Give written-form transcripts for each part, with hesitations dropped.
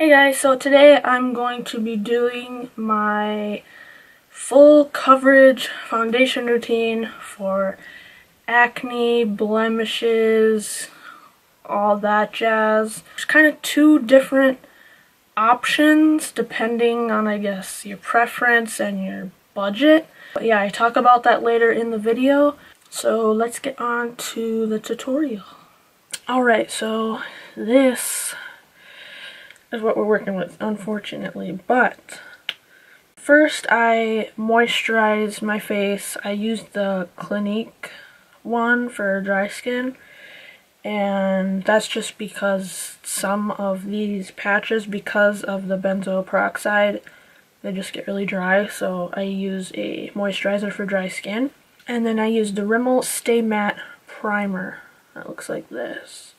Hey guys, so today I'm going to be doing my full coverage foundation routine for acne, blemishes, all that jazz. There's kind of two different options depending on, I guess, your preference and your budget. But yeah, I talk about that later in the video. So let's get on to the tutorial. Alright, so this is what we're working with, unfortunately, but first I moisturize my face. I used the Clinique one for dry skin, and that's just because some of these patches, because of the benzoyl peroxide, they just get really dry, so I use a moisturizer for dry skin. And then I use the Rimmel Stay Matte Primer that looks like this,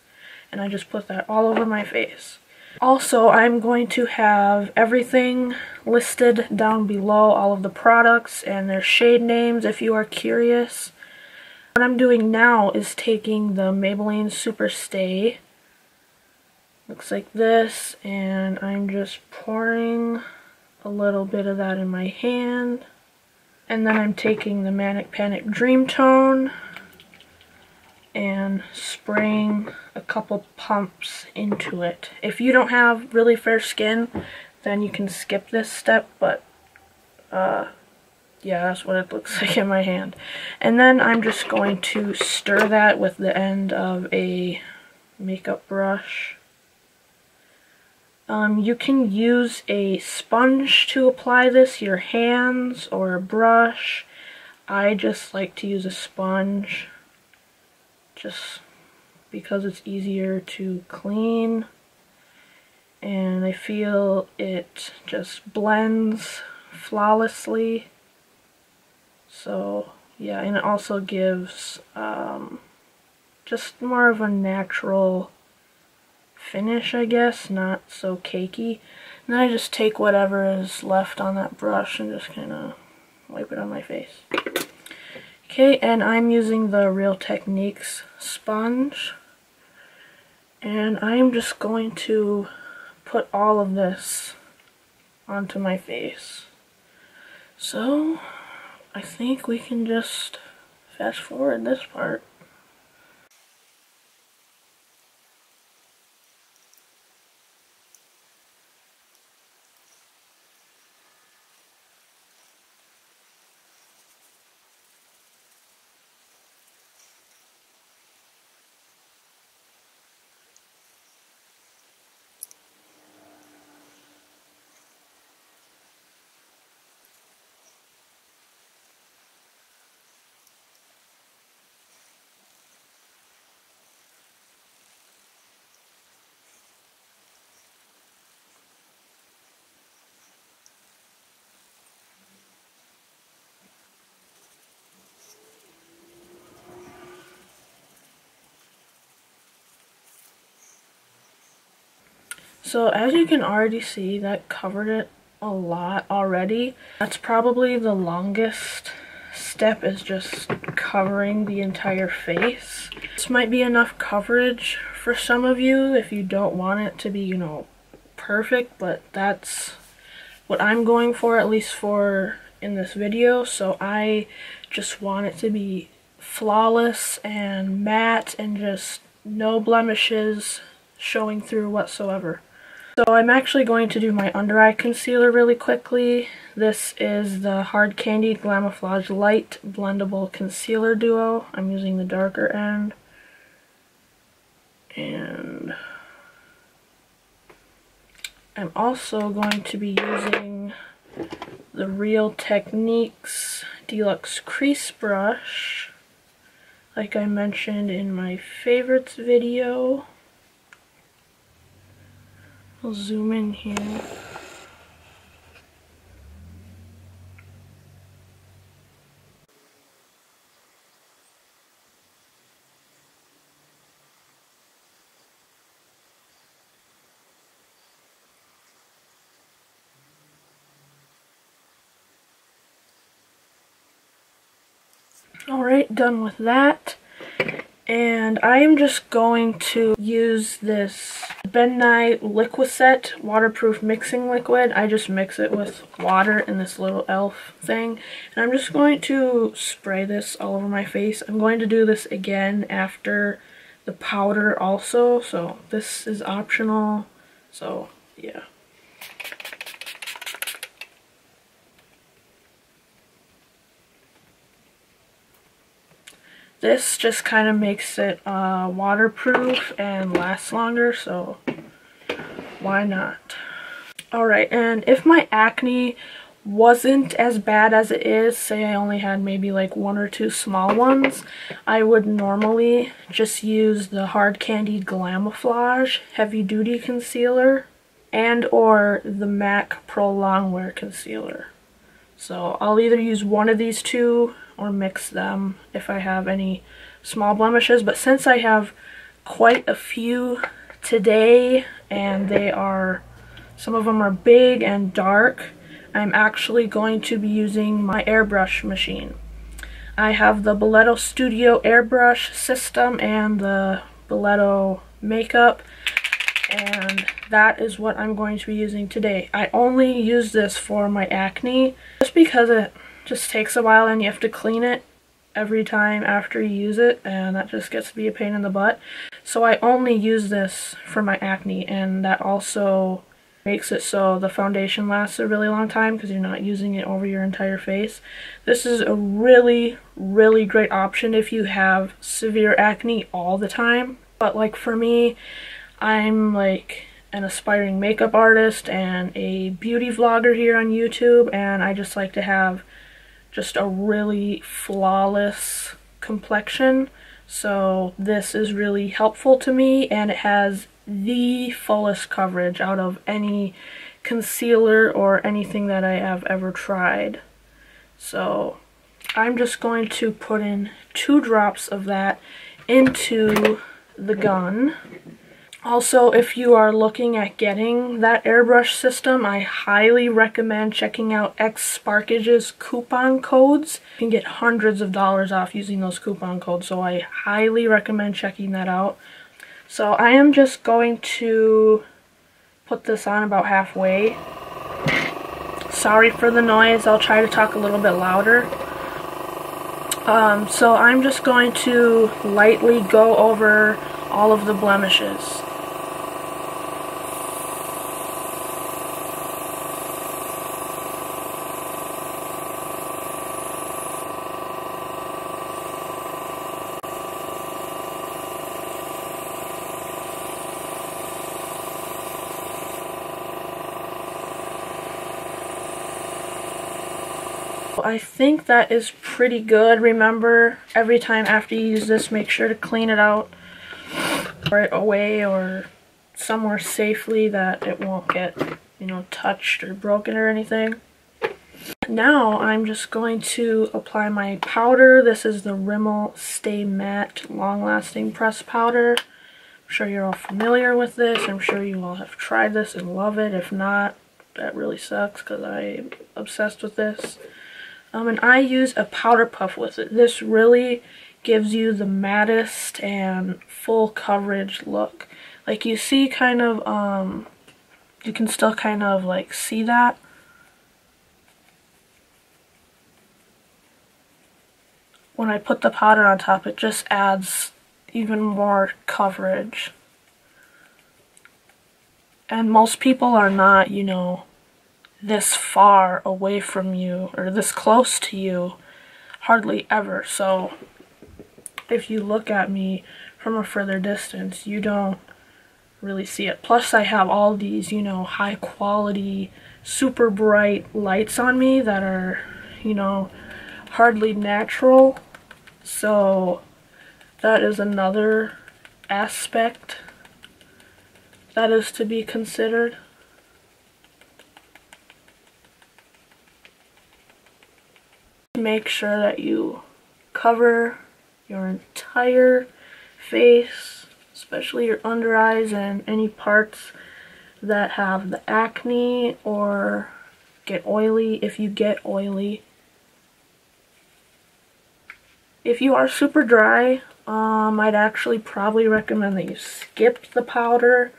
and I just put that all over my face. Also, I'm going to have everything listed down below, all of the products and their shade names if you are curious. What I'm doing now is taking the Maybelline SuperStay, looks like this, and I'm just pouring a little bit of that in my hand. And then I'm taking the Manic Panic Dream Tone and spraying a couple pumps into it. If you don't have really fair skin, then you can skip this step, but yeah, that's what it looks like in my hand. And then I'm just going to stir that with the end of a makeup brush. You can use a sponge to apply this, your hands, or a brush. I just like to use a sponge, just because it's easier to clean, and I feel it just blends flawlessly. So yeah, and it also gives just more of a natural finish, I guess, not so cakey. And then I just take whatever is left on that brush and just kind of wipe it on my face. Okay, and I'm using the Real Techniques sponge, and I'm just going to put all of this onto my face. So I think we can just fast forward this part. So as you can already see, that covered it a lot already. That's probably the longest step, is just covering the entire face. This might be enough coverage for some of you if you don't want it to be, you know, perfect, but that's what I'm going for, at least for in this video. So I just want it to be flawless and matte and just no blemishes showing through whatsoever. So I'm actually going to do my under eye concealer really quickly. This is the Hard Candy Glamoflauge Lite Blendable Concealer Duo. I'm using the darker end. And I'm also going to be using the Real Techniques Deluxe Crease Brush, like I mentioned in my favorites video. I'll zoom in here. Alright, done with that. And I am just going to use this Benign Liquicet waterproof mixing liquid. I just mix it with water in this little elf thing, and I'm just going to spray this all over my face. I'm going to do this again after the powder also, so this is optional. So yeah. This just kind of makes it waterproof and lasts longer, so why not? Alright, and if my acne wasn't as bad as it is, say I only had maybe like 1 or 2 small ones, I would normally just use the Hard Candy Glamoflauge Heavy Duty Concealer and or the MAC Pro Longwear Concealer. So I'll either use one of these two or mix them if I have any small blemishes, but since I have quite a few today and some of them are big and dark, I'm actually going to be using my airbrush machine. I have the Boleto Studio airbrush system and the Boleto makeup, and that is what I'm going to be using today. I only use this for my acne just because it just takes a while and you have to clean it every time after you use it, and that just gets to be a pain in the butt. So I only use this for my acne, and that also makes it so the foundation lasts a really long time because you're not using it over your entire face. This is a really, really great option if you have severe acne all the time. But like for me, I'm like an aspiring makeup artist and a beauty vlogger here on YouTube, and I just like to have just a really flawless complexion. So this is really helpful to me, and it has the fullest coverage out of any concealer or anything that I have ever tried. So I'm just going to put in 2 drops of that into the gun. Also, if you are looking at getting that airbrush system, I highly recommend checking out Sparkage's coupon codes. You can get hundreds of dollars off using those coupon codes, so I highly recommend checking that out. So I am just going to put this on about halfway. Sorry for the noise, I'll try to talk a little bit louder. So I'm just going to lightly go over all of the blemishes. I think that is pretty good. Remember, every time after you use this, make sure to clean it out right away or somewhere safely that it won't get, you know, touched or broken or anything. Now I'm just going to apply my powder. This is the Rimmel Stay Matte Long Lasting Press Powder. I'm sure you're all familiar with this. I'm sure you all have tried this and love it. If not, that really sucks because I'm obsessed with this. And I use a powder puff with it. This really gives you the mattest and full coverage look. Like you see kind of, you can still kind of like see that. When I put the powder on top, it just adds even more coverage. And most people are not, you know, this far away from you or this close to you, hardly ever. So if you look at me from a further distance, you don't really see it. Plus I have all these, you know, high quality, super bright lights on me that are, you know, hardly natural. So that is another aspect that is to be considered. Make sure that you cover your entire face, especially your under eyes and any parts that have the acne or get oily if you get oily. If you are super dry, I'd actually probably recommend that you skip the powder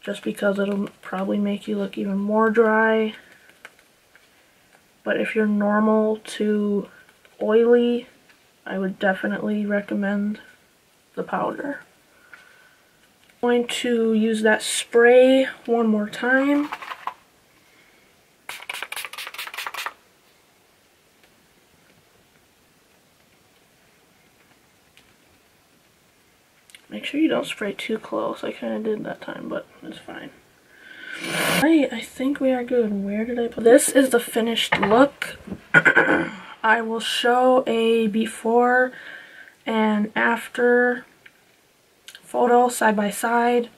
just because it'll probably make you look even more dry. But if you're normal to oily, I would definitely recommend the powder. I'm going to use that spray one more time. Make sure you don't spray too close. I kind of did that time, but it's fine. Alright, I think we are good. Where did I put this? Is the finished look. I will show a before and after photo side by side.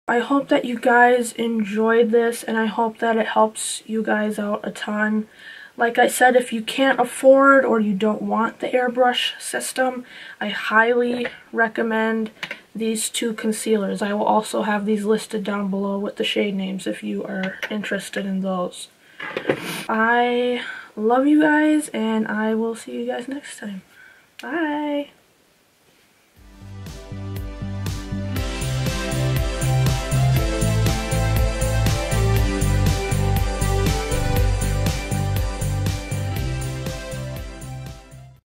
I hope that you guys enjoyed this, and I hope that it helps you guys out a ton. Like I said, if you can't afford or you don't want the airbrush system, I highly recommend these two concealers. I will also have these listed down below with the shade names if you are interested in those. I love you guys, and I will see you guys next time. Bye!